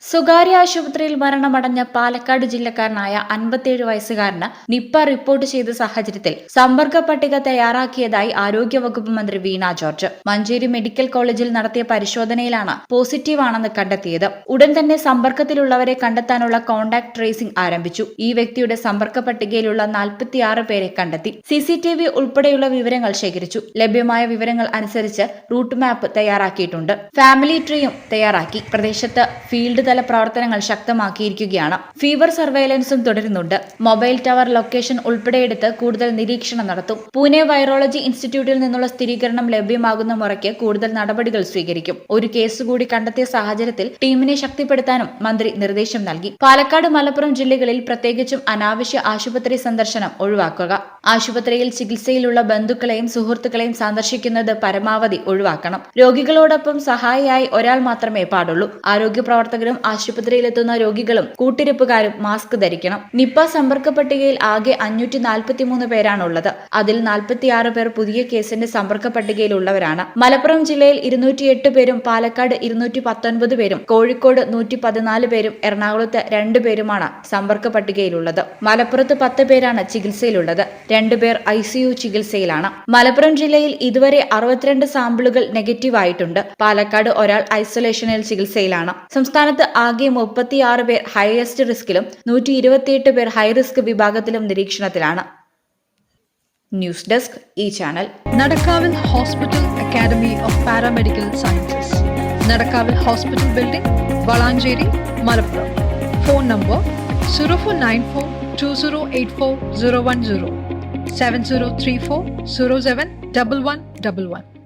സ്വകാര്യ ആശുപത്രിയിൽ മരണമടഞ്ഞ പാലക്കാട് ജില്ലക്കാരനായ 57 വയസ്സുകാരന് നിപ്പ റിപ്പോർട്ട് ചെയ്ത സാഹചര്യത്തിൽ സമ്പർക്ക പട്ടിക തയ്യാറാക്കിയതായി ആരോഗ്യവകുപ്പ് മന്ത്രി വീണ ജോർജ് മഞ്ചേരി മെഡിക്കൽ കോളേജിൽ നടത്തിയ പരിശോധനയിലാണ് പോസിറ്റീവാണെന്ന് കണ്ടെത്തിയത്. ഉടൻ തന്നെ സമ്പർക്കത്തിലുള്ളവരെ കണ്ടെത്താനുള്ള കോൺടാക്ട് ട്രേസിംഗ് ആരംഭിച്ചു. ഈ വ്യക്തിയുടെ സമ്പർക്ക പട്ടികയിലുള്ള 46 പേരെ കണ്ടെത്തി. CCTV ഉൾപ്പെടെയുള്ള വിവരങ്ങൾ ശേഖരിച്ചു. ലഭ്യമായ വിവരങ്ങൾ അനുസരിച്ച് റൂട്ട് മാപ്പ് തയ്യാറാക്കിയിട്ടുണ്ട്. ഫാമിലി ട്രീയും തയ്യാറാക്കി. പ്രദേശത്ത് ഫീൽഡ് തല പ്രവർത്തനങ്ങൾ ശക്തമാക്കിയിരിക്കുകയാണ്. ഫീവർ സർവൈലൻസും തുടരുന്നുണ്ട്. മൊബൈൽ ടവർ ലൊക്കേഷൻ ഉൾപ്പെടെയെടുത്ത് കൂടുതൽ നിരീക്ഷണം നടത്തും. പൂനെ വൈറോളജി ഇൻസ്റ്റിറ്റ്യൂട്ടിൽ നിന്നുള്ള സ്ഥിരീകരണം ലഭ്യമാകുന്ന മുറയ്ക്ക് കൂടുതൽ നടപടികൾ സ്വീകരിക്കും. ഒരു കേസ് കൂടി കണ്ടെത്തിയ സാഹചര്യത്തിൽ ടീമിനെ ശക്തിപ്പെടുത്താനും മന്ത്രി നിർദ്ദേശം നൽകി. പാലക്കാട്, മലപ്പുറം ജില്ലകളിൽ പ്രത്യേകിച്ചും അനാവശ്യ ആശുപത്രി സന്ദർശനം ഒഴിവാക്കുക. ആശുപത്രിയിൽ ചികിത്സയിലുള്ള ബന്ധുക്കളെയും സുഹൃത്തുക്കളെയും സന്ദർശിക്കുന്നത് പരമാവധി ഒഴിവാക്കണം. രോഗികളോടൊപ്പം സഹായിയായി ഒരാൾ മാത്രമേ പാടുള്ളൂ. ആരോഗ്യ പ്രവർത്തകരും ആശുപത്രിയിലെത്തുന്ന രോഗികളും കൂട്ടിരിപ്പുകാരും മാസ്ക് ധരിക്കണം. നിപ്പ സമ്പർക്ക പട്ടികയിൽ ആകെ 543 പേരാണുള്ളത്. അതിൽ 46 പേർ പുതിയ കേസിന്റെ സമ്പർക്ക പട്ടികയിലുള്ളവരാണ്. മലപ്പുറം ജില്ലയിൽ 208 പേരും പാലക്കാട് 219 പേരും കോഴിക്കോട് 114 പേരും എറണാകുളത്ത് 2 പേരുമാണ് സമ്പർക്ക പട്ടികയിലുള്ളത്. മലപ്പുറത്ത് 10 പേരാണ് ചികിത്സയിലുള്ളത്. 2 പേർ ICU ചികിത്സയിലാണ്. മലപ്പുറം ജില്ലയിൽ ഇതുവരെ 62 സാമ്പിളുകൾ നെഗറ്റീവ് ആയിട്ടുണ്ട്. പാലക്കാട് ഒരാൾ ഐസൊലേഷനിൽ ചികിത്സയിലാണ്. സംസ്ഥാനത്ത് ആകെ 36 പേർ ഹൈയസ്റ്റ് റിസ്കിലും 128 പേർ ഹൈ റിസ്ക് വിഭാഗത്തിലും നിരീക്ഷണത്തിലാണ്. News desk channel. നടക്കാവിൽ hospital academy of paramedical sciences, നടക്കാവിൽ hospital building, Valanchery, Malappuram. Phone number 04942084 010 7034 071111.